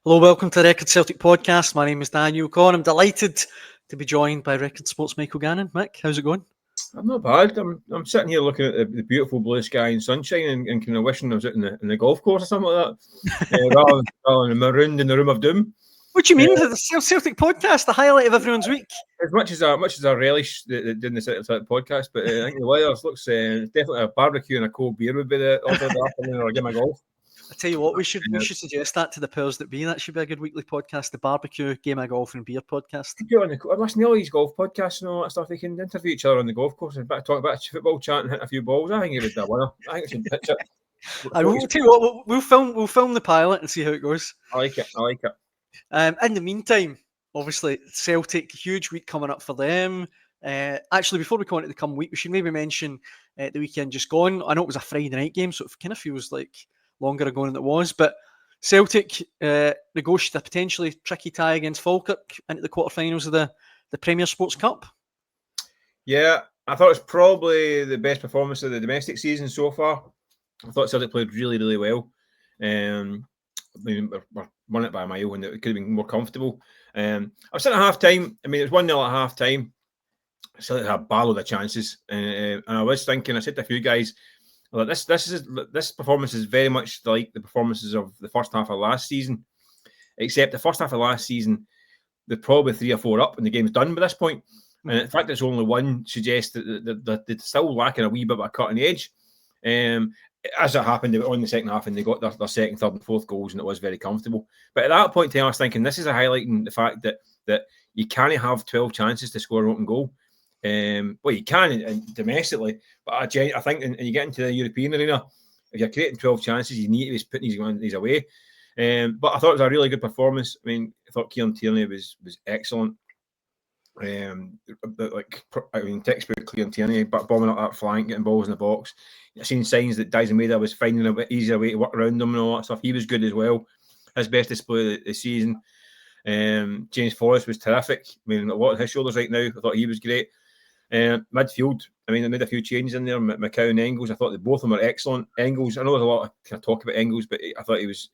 Hello, welcome to the Record Celtic podcast. My name is Daniel Con. I'm delighted to be joined by Record Sports Michael Gannon. Mick, how's it going? I'm not bad. I'm sitting here looking at the beautiful blue sky and sunshine and kind of wishing I was out in the golf course or something like that, rather than marooned in the room of doom. What do you mean? The Celtic podcast, the highlight of everyone's week. As much as I relish doing the Celtic podcast, but I think the weather looks definitely a barbecue and a cold beer would be the order of the afternoon, or a game of golf. I tell you what, we should suggest that to the powers that be. That should be a good weekly podcast: the barbecue, game of golf, and beer podcast. Listen to all these golf podcasts and all that stuff. They can interview each other on the golf course and talk about football, chat, and hit a few balls. I think it would be a winner. I think we should pitch it. We'll tell you what, we'll film the pilot and see how it goes. I like it. In the meantime, obviously, Celtic, huge week coming up for them. Actually, before we go into the coming week, we should maybe mention the weekend just gone. I know it was a Friday night game, so it kind of feels like longer ago than it was. But Celtic negotiated a potentially tricky tie against Falkirk into the quarterfinals of the Premier Sports Cup. Yeah, I thought it was probably the best performance of the domestic season so far. I thought Celtic played really, really well. We won it by a mile and it could have been more comfortable. I was sitting at half time. I mean, it was 1-0 at half time. Celtic had a barload of chances. And I was thinking, I said to a few guys, well, this performance is very much like the performances of the first half of last season, except the first half of last season, they're probably 3 or 4 up and the game's done by this point. And in fact, it's only one suggests that they're still lacking a wee bit of a cutting edge. As it happened, they were on the second half and they got their second, third, and fourth goals, and it was very comfortable. But at that point in time, I was thinking this is a highlighting the fact that you can't have 12 chances to score an open goal. Well, you can domestically, but I think when you get into the European arena, if you're creating 12 chances, you need to be putting these away. But I thought it was a really good performance. I mean, I thought Kieran Tierney was excellent. Textbook Kieran Tierney, but bombing up that flank, getting balls in the box. I've seen signs that Dyson Maida was finding a bit easier way to work around them and all that stuff. He was good as well. His best display of the season. James Forrest was terrific. I mean, a lot on his shoulders right now. I thought he was great. Midfield, I mean, they made a few changes in there. McCow and Engels, I thought both of them were excellent. Engels, I know there's a lot of kind of talk about Engels, but I thought he was,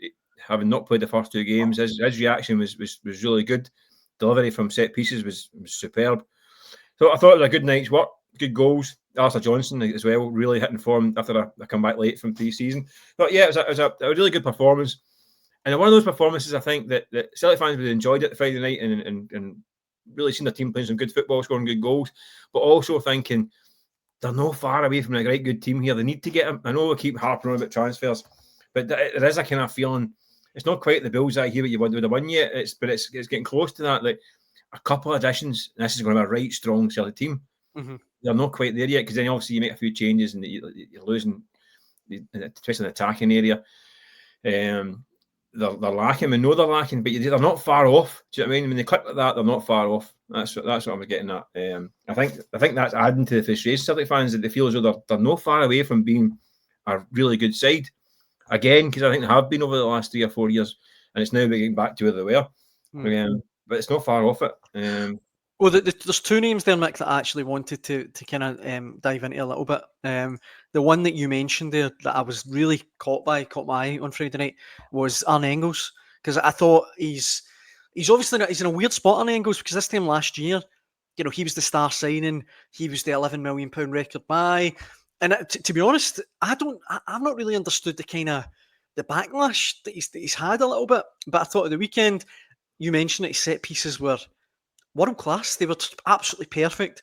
having not played the first 2 games, his reaction was really good. Delivery from set pieces was superb. So I thought it was a good night's work, good goals. Arthur Johnson as well, really hitting form after I come back late from pre-season. But yeah, it was a really good performance. And one of those performances, I think that Celtic fans would have enjoyed it Friday night and really seen the team playing some good football, scoring good goals, but also thinking they're not far away from a great good team here. They need to get them. I know we keep harping on about transfers, but there is a kind of feeling it's not quite the bullseye here that you would have won yet. But it's getting close to that. Like a couple of additions, this is going to be a right strong Celtic team. Mm-hmm. They're not quite there yet because then obviously you make a few changes and you're losing, especially in the attacking area. They're lacking. We know they're lacking, but they're not far off. Do you know what I mean? When they click like that, they're not far off. That's what I was getting at. I think that's adding to the frustration Celtic fans that they feel as though they're not far away from being a really good side again, because I think they have been over the last 3 or 4 years, and it's now getting back to where they were. But it's not far off it. Well, there's 2 names there, Mick, that I actually wanted to kind of dive into a little bit. The one that you mentioned there that I was really caught my eye on Friday night was Arne Engels, because I thought he's obviously he's in a weird spot, Arne Engels, because this time last year, you know, he was the star signing, he was the £11 million record buy, and to be honest, I've not really understood the kind of the backlash that he's had a little bit. But I thought at the weekend, you mentioned that his set pieces were world class. They were absolutely perfect.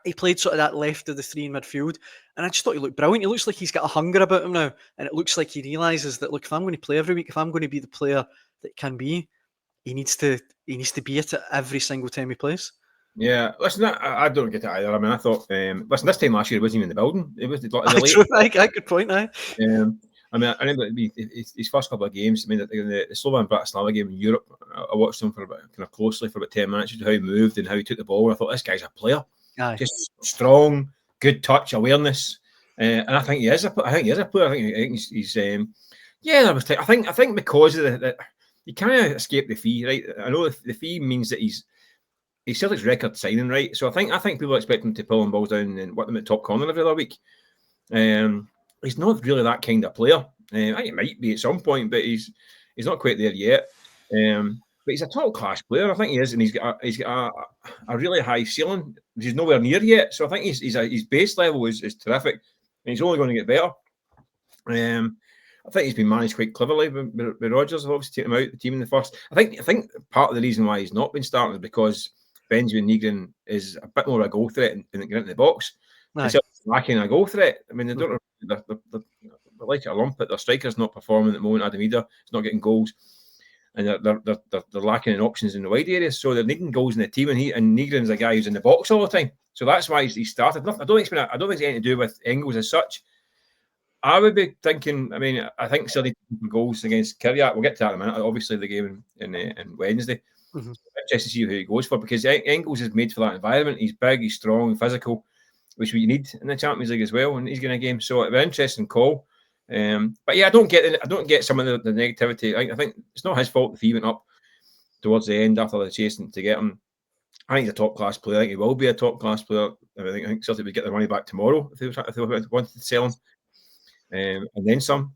He played sort of that left of the 3 in midfield, and I just thought he looked brilliant. He looks like he's got a hunger about him now, and it looks like he realises that, look, if I'm going to play every week, if I'm going to be the player that can be, he needs to be at it every single time he plays. Yeah, listen, I don't get it either. I mean, I thought, listen, this time last year he wasn't even in the building. It was True, good point. I mean, I remember his first couple of games. I mean, the Slovan Bratislava game in Europe, I watched him for about kind of closely for about 10 minutes, how he moved and how he took the ball. I thought, this guy's a player, just strong, good touch, awareness, and I think he is a player. I think he's yeah. I think because of the you can't escape the fee, right? I know the fee means that he's Celtic's record signing, right? So I think people expect him to pull them balls down and work them at top corner every other week. He's not really that kind of player. I think he might be at some point, but he's not quite there yet. But he's a top class player. I think he is, and he's got a really high ceiling. He's nowhere near yet. So I think his base level is terrific, and he's only going to get better. I think he's been managed quite cleverly with Rodgers. Obviously, taking him out the team in the first. I think part of the reason why he's not been starting is because Benjamin Negrin is a bit more of a goal threat in getting into the box. Instead of lacking a goal threat. I mean, they're like a lump, but their striker's not performing at the moment. Adam Ida is not getting goals, and they're lacking in options in the wide areas. So they're needing goals in the team, and Negrin's a guy who's in the box all the time. So that's why he started. I don't think it's anything to do with Engels as such. I would be thinking. I mean, I think City goals against Kairat. We'll get to that in a minute. Obviously, the game in Wednesday. Mm-hmm. Just to see who he goes for, because Engels is made for that environment. He's big, he's strong, physical, which you need in the Champions League as well. And he's getting a game, so it'll be an interesting call. But yeah, I don't get some of the negativity. I think it's not his fault if he went up towards the end after the chasing to get him. I think he's a top class player. I think he will be a top class player. I think Celtic would get their money back tomorrow if they wanted to sell him. And then some.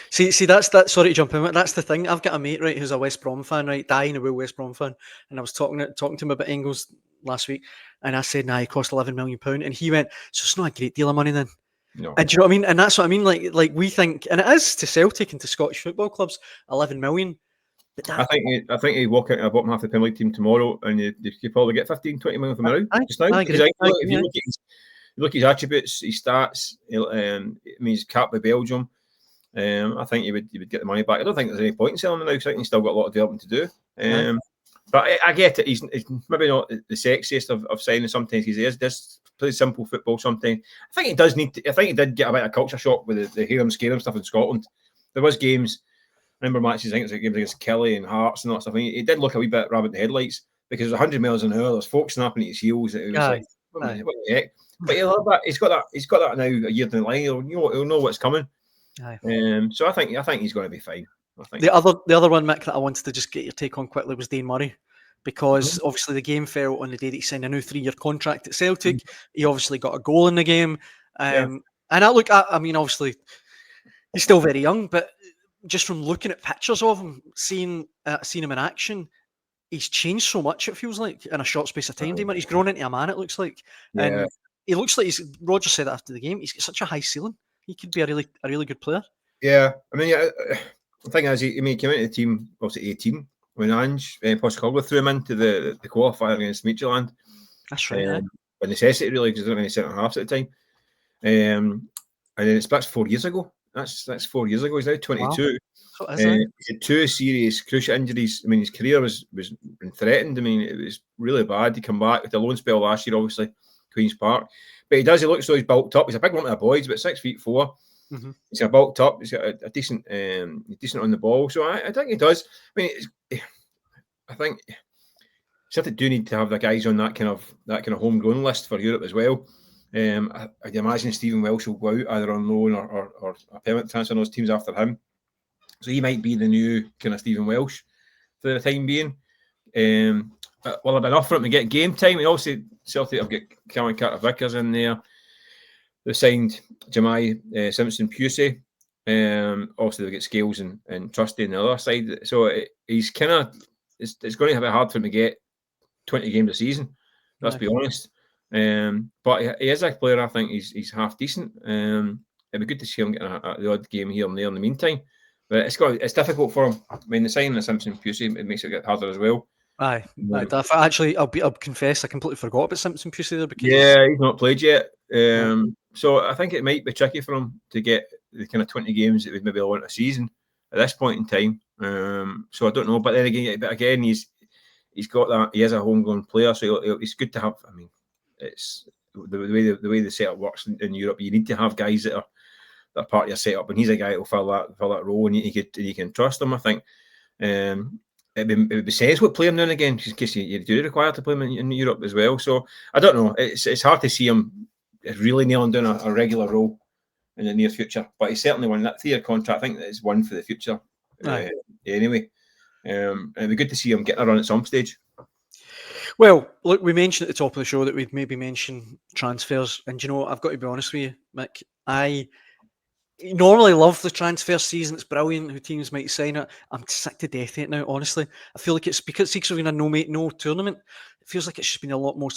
See, that's that. Sorry to jump in, but that's the thing. I've got a mate, right, who's a West Brom fan, right, Dane, a real West Brom fan, and I was talking to him about Engels last week, and I said, "Nah, he cost £11 million," and he went, "So it's not a great deal of money then." No. And do you know what I mean? And that's what I mean. Like we think, and it is to Celtic and to Scottish football clubs, 11 million. But I think he walk out of the bottom half of the Premier League team tomorrow, and you probably get 15, 20 million from him now. Just now, if you look at his attributes, his stats, he's capped with Belgium. I think he would get the money back. I don't think there's any point in selling him now because I think he's still got a lot of development to do. But I get it. He's maybe not the sexiest of signing. Sometimes he is just play simple football. Sometimes I think he does need to. I think he did get a bit of culture shock with the hear him, scare him stuff in Scotland. There was games. I remember matches. I think it was a game against Kelly and Hearts and that stuff. I mean, he did look a wee bit rabbit in the headlights because it was 100 miles an hour. There's folk snapping at his heels. It was like, what the heck? But he's got that now a year down the line. He'll know what's coming. So I think he's going to be fine. The other one, Mick, that I wanted to just get your take on quickly was Dane Murray, because obviously the game fell on the day that he signed a new 3-year contract at Celtic. He obviously got a goal in the game, and I mean, obviously he's still very young, but just from looking at pictures of him, seeing him in action, he's changed so much. It feels like in a short space of time. He's grown into a man. It looks like, and he looks like Roger said after the game. He's got such a high ceiling. He could be a really good player. Yeah, I mean, the thing is, he came into the team obviously 18 when Ange Postecoglou threw him into the qualifier against Midtjylland. That's right. By necessity, really, because there weren't any centre halves at the time. And then that's 4 years ago. That's 4 years ago. He's now 22. Wow. He had 2 serious cruciate injuries. I mean, his career was threatened. I mean, it was really bad. He come back with a loan spell last year, obviously, Queen's Park. But he looks like he's bulked up. He's a big one of the boys, about 6'4". Mm-hmm. He's got bulked up. He's got a decent on the ball. So I think he does. I mean, I think Celtic do need to have the guys on that kind of homegrown list for Europe as well. I'd imagine Stephen Welsh will go out either on loan or a permanent transfer on those teams after him. So he might be the new kind of Stephen Welsh for the time being. Will there be enough for him to get game time? And also, Celtic have got Cameron Carter-Vickers in there. They signed Jemai Simpson-Pusey. Obviously, they've got Scales and Trusty on the other side. So he's kind of... It's going to have it hard for him to get 20 games a season. Let's be honest. But he is a player. I think he's half decent. It'd be good to see him getting the odd game here and there in the meantime. But it's difficult for him. I mean, the signing of Simpson-Pusey, it makes it get harder as well. Aye. Actually, I'll confess, I completely forgot about Simpson-Pusey there because he's not played yet. So I think it might be tricky for him to get the kind of 20 games that we'd maybe want a season at this point in time. So I don't know, but then again, he's got that. He is a homegrown player, so it's good to have. I mean, it's the way the setup works in Europe. You need to have guys that are part of your setup, and he's a guy that will fill that role, and you can trust him. I think. It would be sensible to play him now and again, in case you do require to play him in Europe as well. So I don't know. It's hard to see him really nailing down a regular role in the near future. But he's certainly won that 3-year contract. I think that is one for the future. Anyway, it'd be good to see him getting a run at some stage. Well, look, we mentioned at the top of the show that we'd maybe mention transfers, and you know, I've got to be honest with you, Mick. normally love the transfer season. It's brilliant who teams might sign it. I'm sick to death of it now, honestly. I feel like it's because we're in a no tournament. It feels like it's just been a lot more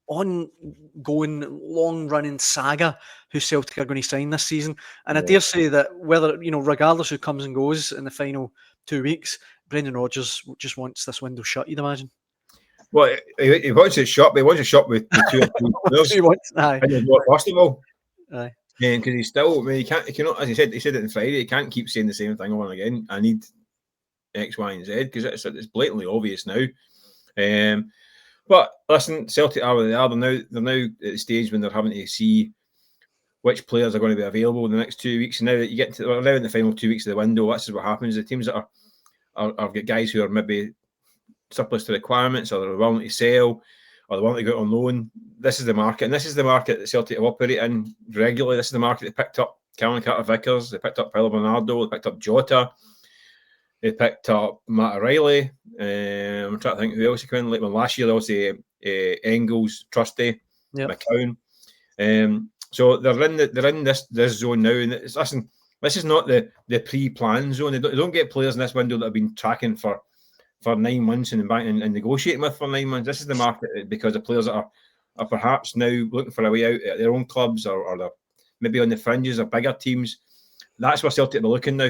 ongoing, long-running saga who Celtic are going to sign this season. And I dare say that whether, regardless who comes and goes in the final 2 weeks, Brendan Rodgers just wants this window shut, you'd imagine. Well, he wants it shut, but he wants it shut with the 2 or 3 players. He wants, aye. And first of all, aye. Because he's still, he cannot, as he said it on Friday, he can't keep saying the same thing over and again. I need X, Y, and Z, because it's blatantly obvious now. But listen, Celtic are where they are. They're now at the stage when they're having to see which players are going to be available in the next 2 weeks. And now that you get to, we're now in the final 2 weeks of the window, this is what happens. The teams that are got guys who are maybe surplus to requirements, or they're willing to sell, or they want to go out on loan. This is the market, and this is the market that Celtic have operated in regularly. This is the market they picked up Callum Carter-Vickers, they picked up Paulo Bernardo, they picked up Jota, they picked up Matt O'Reilly. I'm trying to think who else he came in. Like, last year, obviously Engels, Trusty, McCown. So they're in this zone now, and listen, this is not the pre-planned zone. They don't get players in this window that have been tracking for 9 months and negotiating with for 9 months. This is the market because the players that are perhaps now looking for a way out at their own clubs, or they're maybe on the fringes of bigger teams. That's where Celtic are looking now.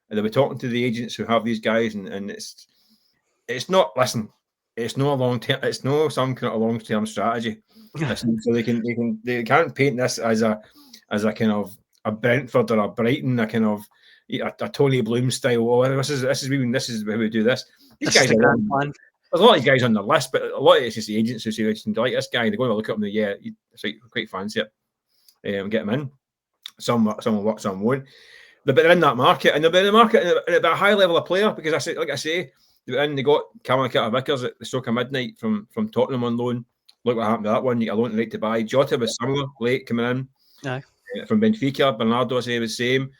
And they'll be talking to the agents who have these guys, and it's not, listen, it's no long term, it's no some kind of long term strategy. Listen, so they can't paint this as a kind of a Brentford or a Brighton, a kind of a Tony Bloom style. Oh, this is how we do this. These guys are on, there's a lot of these guys on the list, but a lot of it's just the agents who say, "Listen, like this guy," they're going to look at him and yeah, it's like quite fancy it, get him in. Some will work, some won't. But they're in that market, and they'll be in the market at a high level of player, because I say, they got Callum Carter-Vickers at the stroke of midnight from Tottenham on loan. Look what happened to that one. You get a loan right to buy. Jota was similar, late coming in. Aye. From Benfica. Bernardo, I say, was the same.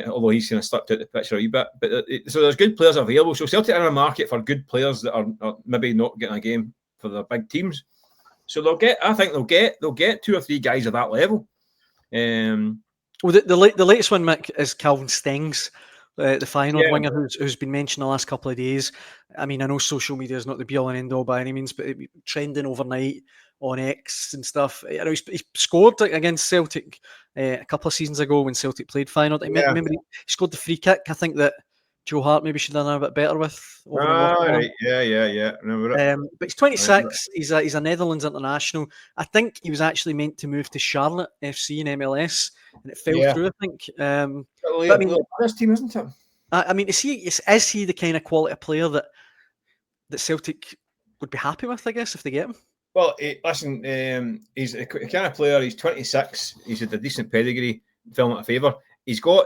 Although he's kind of slipped out the picture a wee bit. But so there's good players available. So Celtic are in a market for good players that are maybe not getting a game for their big teams. So they'll get 2 or 3 guys of that level. Well, the latest one, Mick, is Calvin Stengs, the final winger who's been mentioned the last couple of days. I mean, I know social media is not the be-all and end-all by any means, but trending overnight on X and stuff. I know he scored against Celtic a couple of seasons ago when Celtic played final. I remember he scored the free kick, I think, that Joe Hart maybe should have done a bit better with. Right. Yeah. Remember it. But he's 26. He's a Netherlands international. I think he was actually meant to move to Charlotte FC in MLS, and it fell through, I think. But I mean, this team, isn't it? I mean, is he the kind of quality player that Celtic would be happy with, I guess, if they get him? Well, listen, he's a kind of player. He's 26. He's had a decent pedigree. Film it a favour. He's got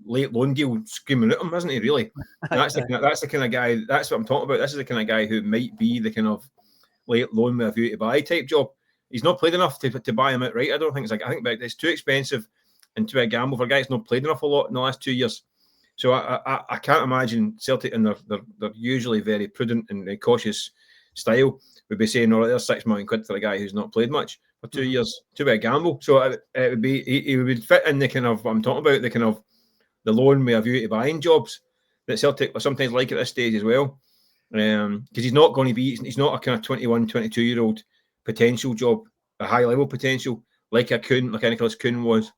late loan deal screaming at him, hasn't he? Really, that's the kind of guy. That's what I'm talking about. This is the kind of guy who might be the kind of late loan with a view to buy type job. He's not played enough to buy him outright. I don't think I think it's too expensive and too a gamble for a guy that's not played enough a lot in the last 2 years. So I can't imagine Celtic, in their usually very prudent and cautious style, would be saying, "All right, there's £6 million for a guy who's not played much for 2 years." Too big a gamble. So it would be he would fit in the kind of what I'm talking about, the kind of the loan with a view to buying jobs that Celtic sometimes like at this stage as well. Because he's not going to be, he's not a kind of 21, 22-year-old potential job, a high level potential like a Nicholas Kuhn was.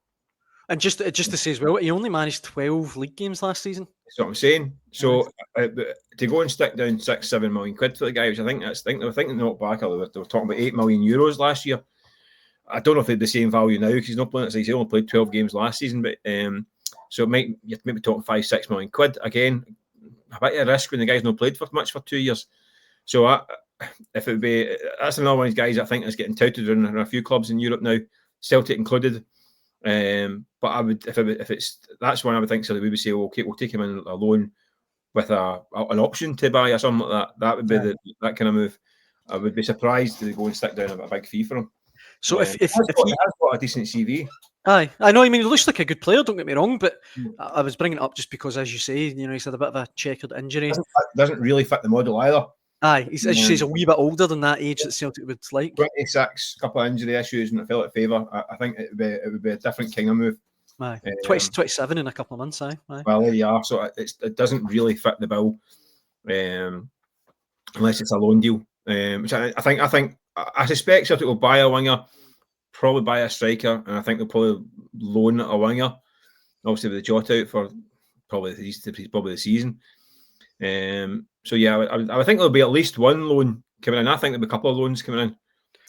And just to say as well, he only managed 12 league games last season. That's what I'm saying. So to go and stick down £6-7 million for the guy, which they were thinking not back, they were talking about €8 million last year. I don't know if they had the same value now, because he's not playing. As I say, he only played 12 games last season, but so you're maybe talking £5-6 million again. A bit of a risk when the guy's not played for much for 2 years. So if it would be, that's another one of these guys I think is getting touted in a few clubs in Europe now, Celtic included. But I would, if it's that's one I would think, so that we would say, okay, we'll take him in alone with an option to buy or something like that. That would be that kind of move. I would be surprised to go and stick down a big fee for him. So if he has got a decent CV. Aye, I know. I mean, he looks like a good player. Don't get me wrong, but I was bringing it up just because, as you say, he's had a bit of a checkered injury. Doesn't really fit the model either. Aye, as you say, he's a wee bit older than that age that Celtic would like. 26, couple of injury issues, and it fell out of favour. I think it would be a different kind of move. Aye. Um, 27 in a couple of months, aye. Well, there you are. So it doesn't really fit the bill, unless it's a loan deal. Which I think I suspect Celtic will buy a winger, probably buy a striker, and I think they'll probably loan a winger. Obviously, with the jot out for probably the season. So yeah, I think there'll be at least one loan coming in. I think there'll be a couple of loans coming in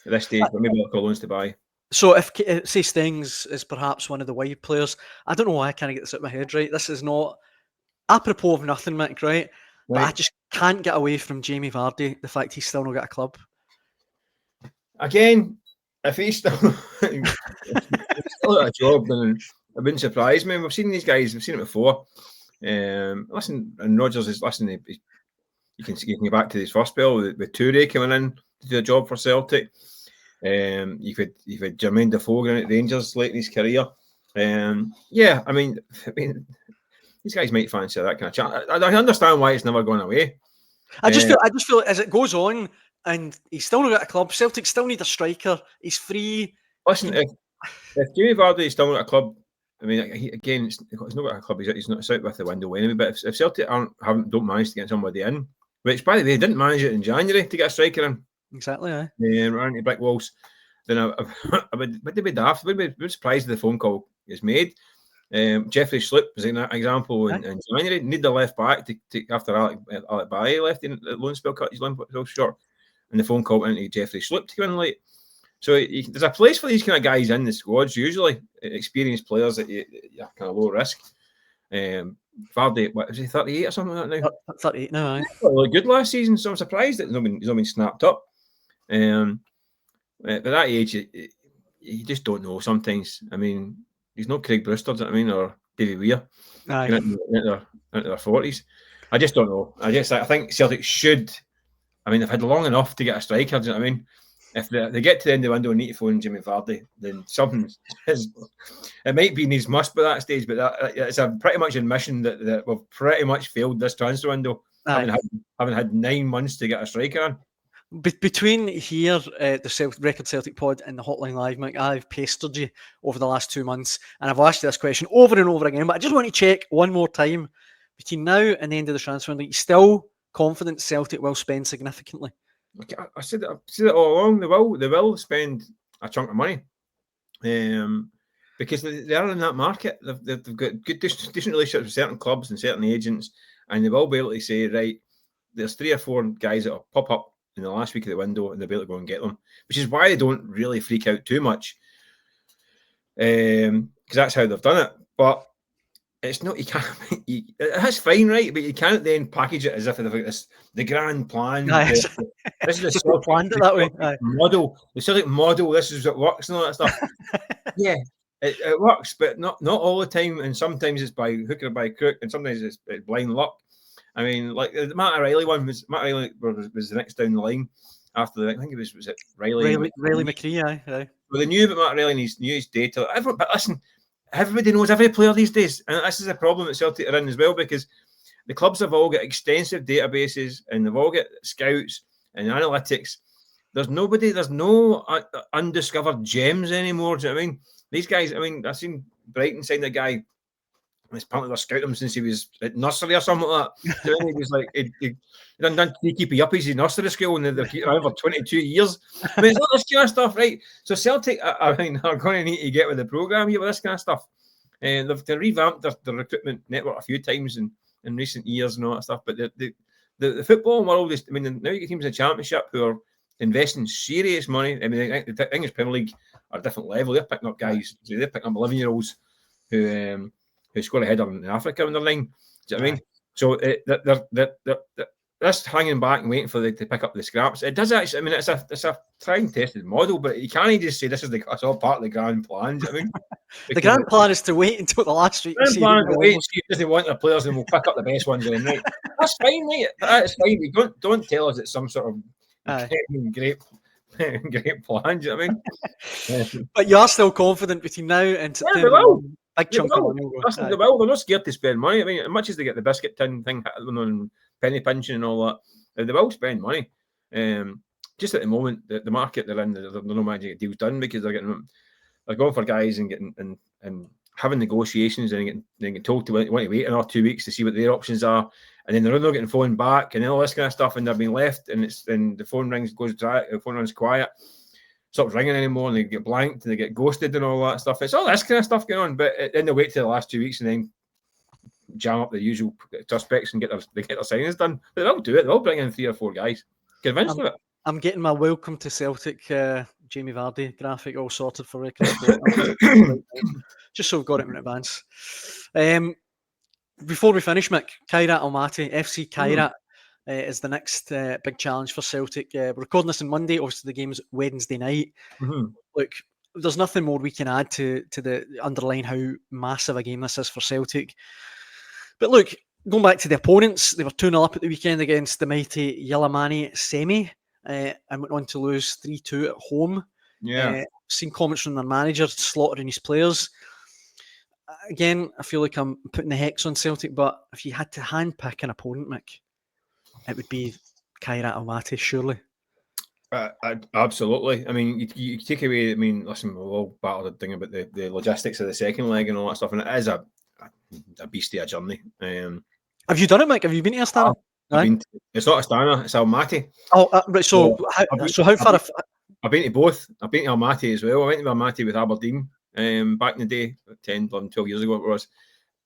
at this stage, but maybe a couple of loans to buy. So if say Stengs is perhaps one of the wide players, I don't know why I can't get this out of my head, right? This is not apropos of nothing, Mick, right? But I just can't get away from Jamie Vardy, the fact he's still not got a club. Again, if he's still at a job, then it wouldn't surprise me. We've seen these guys, we've seen it before. Listen, and Rodgers is listening. You can go back to his first spell with Toure coming in to do a job for Celtic. You've had Jermaine Defoe going at Rangers late in his career. Yeah, I mean, these guys might fancy that kind of chat. I understand why it's never gone away. I just feel as it goes on, and he's still not got a club. Celtic still need a striker. He's free. Listen, if Jamie Vardy is still not a club, I mean, he's not got a club. He's not out with the window anyway. But if Celtic don't manage to get somebody in, which by the way, didn't manage it in January to get a striker in. Exactly, aye. Running to brick walls. Then I would be daft. I would be surprised if the phone call is made. Jeffrey Schlupp was an example in January. Need the left back to after Alec Bailly left in the loan spell, cut his loan spell short, and the phone call went into Jeffrey Schlupp to come in late. So there's a place for these kind of guys in the squads. Usually, experienced players that you're kind of low risk. Vardy, what is he, 38 or something like that now? 38 now, aye. Really good last season, so I'm surprised that he's not been snapped up. At that age, you just don't know sometimes. I mean, he's not Craig Brewster, do you know what I mean, or Davy Weir into their 40s. I just don't know. I think Celtic should. I mean, they've had long enough to get a striker, do you know what I mean? If they get to the end of the window and need to phone Jimmy Vardy, then something is. It might be needs must by that stage, but it's a pretty much admission that we've pretty much failed this transfer window, having had 9 months to get a striker in. Between here, the Record Celtic pod and the Hotline Live, Mike, I've pestered you over the last 2 months, and I've asked you this question over and over again, but I just want to check one more time. Between now and the end of the transfer window, you still confident Celtic will spend significantly? I said it all along. They will spend a chunk of money, because they are in that market. They've got good, decent relationships with certain clubs and certain agents, and they will be able to say, right, there's 3 or 4 guys that will pop up in the last week of the window, and they'll be able to go and get them. Which is why they don't really freak out too much, because that's how they've done it. But it's not. You can't. That's fine, right? But you can't then package it as if it's the grand plan. This is the Celtic planned it that way. Model. The Celtic model. This is what works and all that stuff. Yeah, it works, but not all the time. And sometimes it's by hook or by crook, and sometimes it's blind luck. I mean, like the Matt O'Reilly one was the next down the line after I think it was it Riley McCree, aye. Well, they knew about Matt O'Reilly and he knew his data. But listen, everybody knows every player these days, and this is a problem that Celtic are in as well, because the clubs have all got extensive databases and they've all got scouts and analytics. There's no undiscovered gems anymore. Do you know what I mean? These guys, I mean, I've seen Brighton sign a guy. Apparently they're scouting him since he was at nursery or something like that. So he was like, he done keepy uppies in nursery school, and they've kept around for 22 years. I mean, it's not this kind of stuff, right? So Celtic, I mean, are going to need to get with the programme here with this kind of stuff. And they've revamped their recruitment network a few times in recent years and all that stuff. But the football world is, I mean, now you get teams in the Championship who are investing serious money. I mean, the English Premier League are a different level. They're picking up guys, they're picking up 11-year-olds who score a header in Africa on their line. Do you know what I mean? So they're just hanging back and waiting for to pick up the scraps. It does actually. I mean, it's a tried and tested model, but you can't just say this is it's all part of the grand plan. Do you know what I mean? The grand plan is to wait until the last week. The grand plan is to wait and see if they want their players, and we'll pick up the best ones. Then, right? That's fine, mate. That's fine. We don't tell us it's some sort of great plan. Do you know what I mean? But you are still confident between now and September. Big chunk of money. They're not scared to spend money. I mean, as much as they get the biscuit tin thing and penny pinching and all that, they will spend money. Just at the moment, the market they're in, they're not managing to get deals done because they're going for guys and getting and having negotiations and getting told to want to wait another 2 weeks to see what their options are, and then they're not getting phoned back and all this kind of stuff, and they're being left, and the phone rings, the phone runs quiet, stops ringing anymore, and they get blanked and they get ghosted and all that stuff. It's all this kind of stuff going on, but then they wait till the last 2 weeks and then jam up the usual suspects and get their signings done. But they'll do it. They'll bring in 3 or 4 guys. Convinced of it. I'm getting my welcome to Celtic Jamie Vardy graphic all sorted for Record. Just so we've got it in advance. Before we finish, Mick, Kairat Almaty, FC Kairat is the next big challenge for Celtic. We're recording this on Monday. Obviously, the game's Wednesday night. Look, there's nothing more we can add to underline how massive a game this is for Celtic. But look, going back to the opponents, they were 2-0 up at the weekend against the mighty Yilamani Semi and went on to lose 3-2 at home. Yeah. Seen comments from their manager slaughtering his players. Again, I feel like I'm putting the hex on Celtic, but if you had to handpick an opponent, Mick, it would be Kairat Almaty, surely. Absolutely. I mean, you take away, I mean, listen, we'll all battle the thing about the logistics of the second leg and all that stuff, and it is a beastie of a journey. Have you done it, Mick? Have you been to Astana? It's not Astana, it's Almaty. Oh, right. So how far? I've been to both. I've been to Almaty as well. I went to Almaty with Aberdeen back in the day, 10, 11, 12 years ago it was.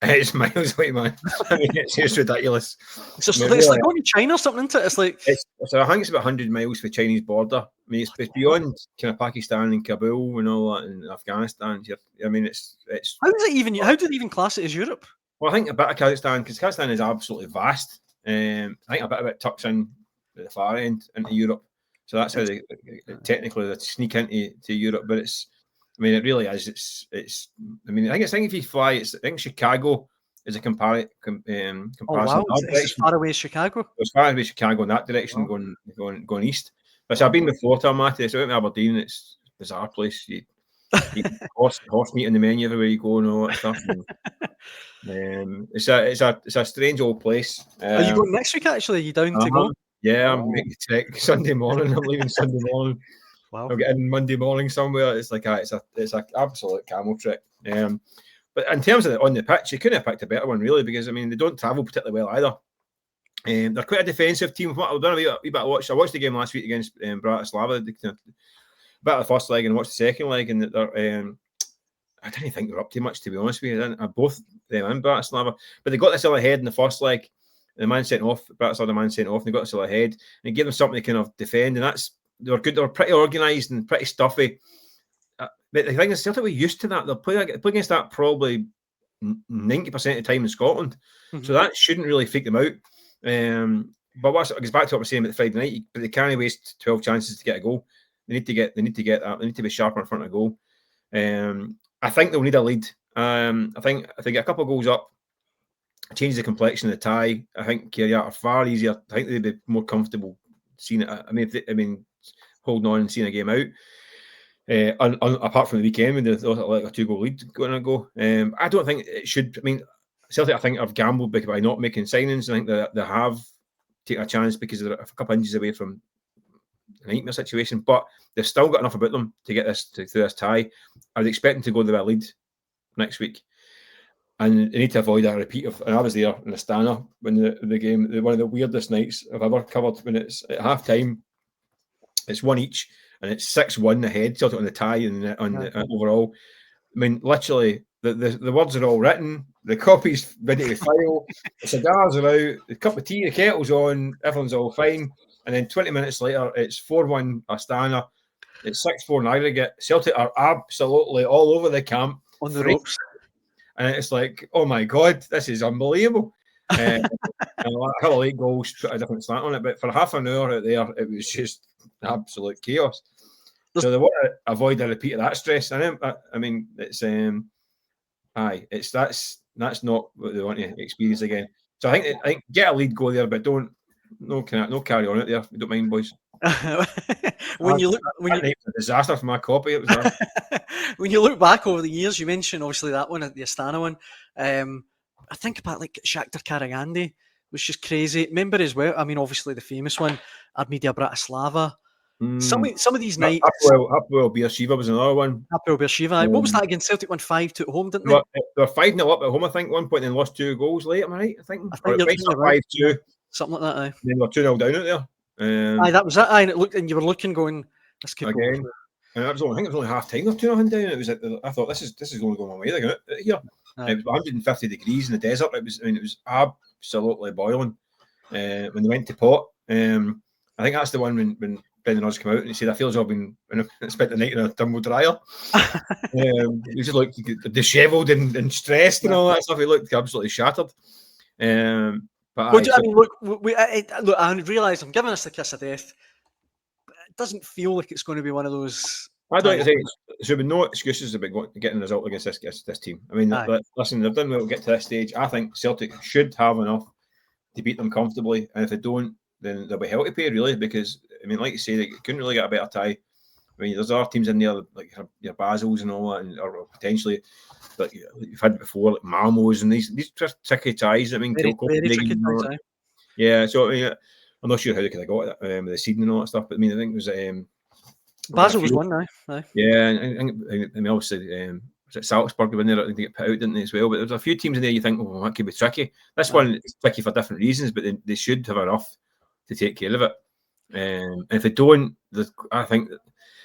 It's miles away, man. I mean, it's just ridiculous. It's like going to China or something, isn't it? It's like... So I think it's about 100 miles for the Chinese border. I mean, it's beyond kind of Pakistan and Kabul and all that, and Afghanistan. I mean, it's... How do they even class it as Europe? Well, I think a bit of Kazakhstan, because Kazakhstan is absolutely vast. I think a bit of it tucks in at the far end into Europe. So that's how they technically they sneak into Europe, but it's... I mean, it really is. It's. I mean, I think if you fly, I think Chicago is a comparison. Oh wow! It's as far away as Chicago. As far away as Chicago in that direction, going east. But so I've been before to Almaty. So I went to Aberdeen. It's a bizarre place. You horse meat in the menu everywhere you go and all that stuff. And, it's a strange old place. Are you going next week? Actually, are you down to go? Yeah, I'm making the trek Sunday morning. I'm leaving Sunday morning. Wow. I'll get in Monday morning somewhere. It's like it's a absolute camel trek. But in terms of on the pitch, you couldn't have picked a better one really, because I mean they don't travel particularly well either. They're quite a defensive team. I've done a wee bit of watch. I watched the game last week against Bratislava, a bit of the first leg and watched the second leg, and I didn't think they're up too much, to be honest with you. Both them and Bratislava, but they got this all ahead in the first leg. The man sent off, Bratislava, the man sent off, and they got this all ahead, and it gave them something to kind of defend, and that's. They were good. They were pretty organised and pretty stuffy. But the thing is, Celtic were used to that. They'll play against that probably 90% of the time in Scotland, so that shouldn't really freak them out. But it goes back to what we're saying about the Friday night. But they can't waste 12 chances to get a goal. They need to get that. They need to be sharper in front of goal. I think they'll need a lead. I think if they get a couple of goals up, change the complexion of the tie. I think Kairat are far easier. I think they'd be more comfortable seeing it. I mean, holding on and seeing a game out. Apart from the weekend when there's like a 2-goal lead going to go. I don't think it should. I mean, Celtic, I think, have gambled by not making signings. I think they have taken a chance because they're a couple of inches away from a nightmare situation, but they've still got enough about them to get this through this tie. I would expect them to go to a lead next week. And they need to avoid a repeat of. And I was there in Astana when the game, one of the weirdest nights I've ever covered. When it's at half time, it's 1 each, and it's 6-1 ahead, Celtic on the tie and on the overall. I mean, literally, the words are all written, the copies ready to file, the cigars are out, the cup of tea, the kettle's on, everyone's all fine. And then 20 minutes later, it's 4-1 Astana, it's 6-4 in aggregate. Celtic are absolutely all over the camp. On the ropes. And it's like, oh my God, this is unbelievable. And Hill late goals put a different slant on it, but for half an hour out there, it was just absolute chaos. So they want to avoid a repeat of that stress. And I mean, it's that's not what they want to experience again. So I think get a lead, go there, but no carry on it there. You don't mind, boys. When you a disaster for my copy. It was when you look back over the years, you mentioned obviously that one, the Astana one. I think about like Shakhtar Karagandhi was just crazy. Remember as well, I mean, obviously the famous one, Armida Bratislava. Some of these nights. Hapoel Beersheva was another one. Hapoel Beersheva. What was that against? Celtic won 5-2 at home, didn't they? They were 5-0 up at home, I think, at one point, and then lost 2 goals late. Am I right? I think you're right. 5-2, something like that. Aye. Then they were 2-0 down out there. That was it. And you were looking, going, this could again. Go. And I think it was only half time. They were 2-0 down. It was. I thought this is only going one way. They're going out here. It was 150 degrees in the desert. It was absolutely boiling. When they went to pot, I think that's the one when Brendan Rodgers came out and he said, "I feel as I've been spent the night in a tumble dryer." He just looked dishevelled and stressed and all that stuff. He looked absolutely shattered. But I realise I'm giving us the kiss of death. It doesn't feel like it's going to be one of those. I don't think there have been no excuses about getting a result against this team. I mean, listen, they've done well to get to this stage. I think Celtic should have enough to beat them comfortably, and if they don't, then they'll be hell to pay, really, because, I mean, like you say, they couldn't really get a better tie. I mean, there's other teams in there, like your Basels and all that, or potentially, like you've had before, like Malmos, and these tricky ties. I mean, very tricky ties, yeah, so I mean, I'm not sure how they could have got it with the seeding and all that stuff, but I mean, I think it was... Basel was one now. Yeah, I mean, obviously, was it Salzburg when they get put out, didn't they, as well? But there's a few teams in there you think, oh, that could be tricky. This one is tricky for different reasons, but they should have enough to take care of it. And if they don't, I think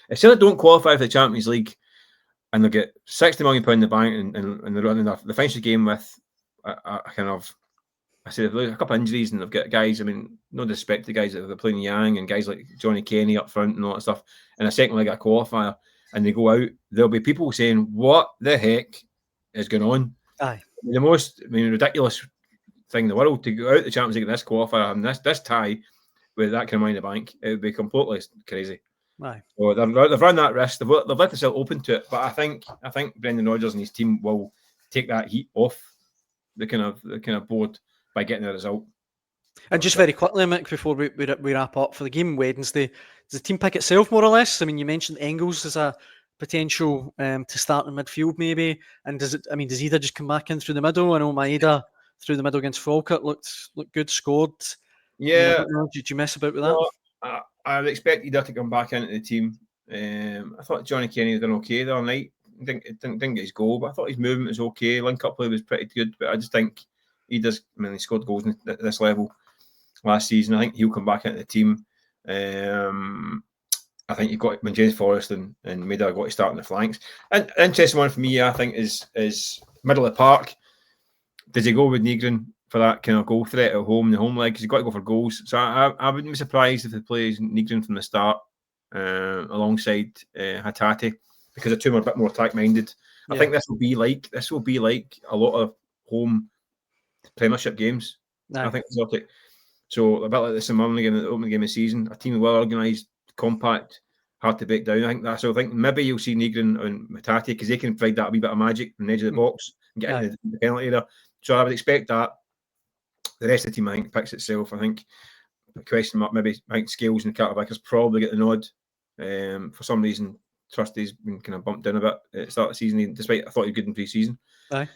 if Celtic don't qualify for the Champions League and they'll get £60 million in the bank and they're running the finish the game with I said a couple of injuries and they've got guys, I mean, no disrespect to guys that are playing Yang and guys like Johnny Kenny up front and all that stuff, and a second leg of a qualifier, and they go out, there'll be people saying, what the heck is going on? Aye. The most ridiculous thing in the world to go out the Champions League in this qualifier and this tie with that kind of money in the bank. It would be completely crazy. Aye. So they've run that risk. They've left themselves open to it. But I think Brendan Rodgers and his team will take that heat off the kind of board by getting a result. And just very quickly, Mick, before we wrap up, for the game Wednesday, does the team pick itself more or less? I mean, you mentioned Engels as a potential to start in midfield maybe, and does either just come back in through the middle? I know Maeda through the middle against Falkirk looked good, scored. Yeah. Did you mess about with that? I would expect Ida to come back into the team. I thought Johnny Kenny had done okay the other night. Didn't get his goal, but I thought his movement was okay. Link-up play was pretty good, but I just think he scored goals at this level last season. I think he'll come back into the team. I think you've got when James Forrest and Maeda got to start on the flanks. And interesting one for me, I think, is middle of the park. Does he go with Nygren for that kind of goal threat at home, the home leg? Because you've got to go for goals. So I wouldn't be surprised if he plays Nygren from the start alongside Hatate, because the two are a bit more attack-minded. I think this will be like a lot of home Premiership games. I think Celtic. So a bit like the St Mirren game, the opening game of the season, a team well organised, compact, hard to break down. I think maybe you'll see Nygren and Hatate because they can provide that a wee bit of magic from the edge of the box and get in the penalty area. So I would expect that. The rest of the team, I think, picks itself. I think question mark, maybe I think Scales and Carter-Vickers probably get the nod. For some reason, Trusty's been kind of bumped down a bit at the start of the season, despite I thought he was good in pre-season. Aye.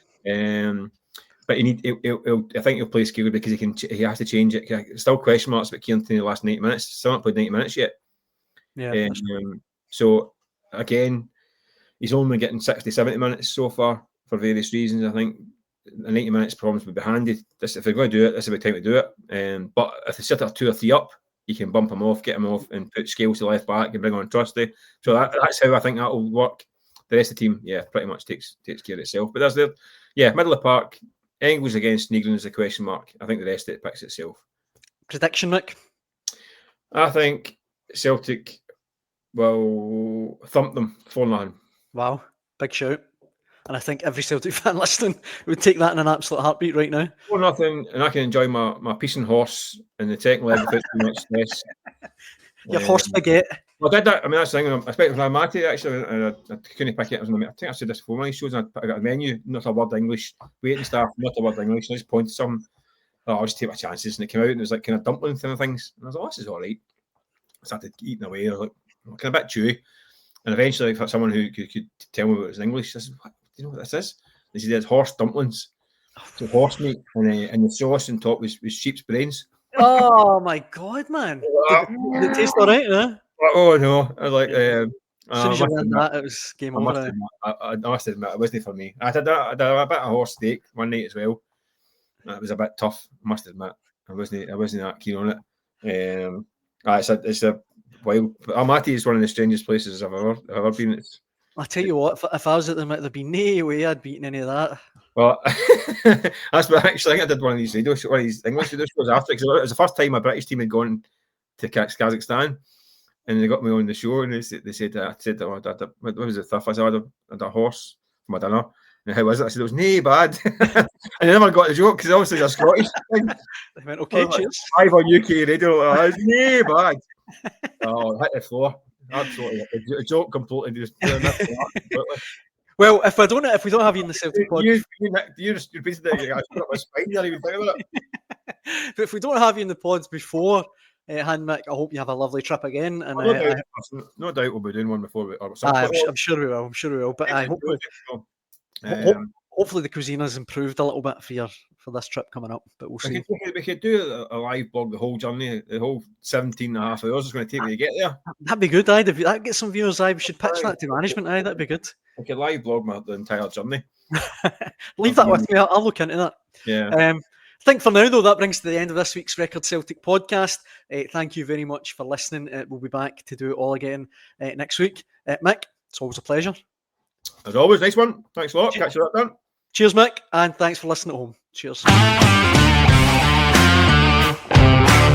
But I think he'll play Scales because he has to change it. Still question marks about Kieran in the last 90 minutes. Still not played 90 minutes yet. Yeah. So again, he's only getting 60, 70 minutes so far for various reasons. I think the 90 minutes problems would be handy. If they're going to do it, this is a big time to do it. But if they sit at 2 or 3 up, you can bump him off, get him off, and put Scales to left back and bring on Trusty. So that's how I think that will work. The rest of the team, pretty much takes care of itself. But that's middle of the park. Engels against Nygren is a question mark. I think the rest of it picks itself. Prediction, Nick? I think Celtic will thump them 4-0. Wow, big shout. And I think every Celtic fan listening would take that in an absolute heartbeat right now. 4-0, and I can enjoy my peace and horse in the second leg without too much stress. Your horse baguette. Well, I did that. I mean, that's the thing. I expected from Almaty, actually, and I couldn't pick it. I think I said this before when I shows, and I got a menu, not a word English, waiting staff, not a word English. And I just pointed something. I'll just take my chances. And it came out, and it was like kind of dumpling kind of things. And I was like, this is all right. I started eating away. I was like, kind of a bit chewy. And eventually, I found someone who could tell me what it was in English. I said, what? Do you know what this is? They said it's horse dumplings. So horse meat, and the sauce on top was sheep's brains. Oh my God, man! Did it taste all right, huh? Oh no! I was like, As soon as you must learned admit, that, it was game I over. must admit, I must admit, it wasn't for me. I did a bit of horse steak one night as well. That was a bit tough. I must admit, I wasn't that keen on it. It's a wild. Almaty is one of the strangest places I've ever been. It's I tell you what, if I was at the there'd be no way I'd beaten any of that. well, that's what actually I think I did one of these English radio shows after, because it was the first time a British team had gone to Kazakhstan, and they got me on the show, and they said I said, oh, what was it? I said I had a horse for my dinner. And how was it? I said it was nae bad. And I never got the joke because obviously it's a Scottish thing. They went, okay, cheers. Live on UK radio, it's nae bad. Oh, hit the floor. Absolutely, a joke completely just. Well, if we don't have you in the Celtic pod, you're basically I put up my spine there even think about it. but if we don't have you in the pods before hand Mick, I hope you have a lovely trip again. And no doubt we'll be doing one before. I'm sure we will. I'm sure we will. But I hope. Hopefully the cuisine has improved a little bit for this trip coming up, but we'll see. We could do a live blog the whole journey, the whole 17 and a half hours it's going to take me to get there. That'd be good, if that gets some viewers, we should pitch that to management, that'd be good. I could live blog the entire journey. Leave that with me, I'll look into that. Yeah. I think for now, though, that brings to the end of this week's Record Celtic podcast. Thank you very much for listening. We'll be back to do it all again next week. Mick, it's always a pleasure. As always, nice one. Thanks a lot. Catch you up, Dan. Cheers, Mick, and thanks for listening at home. Cheers.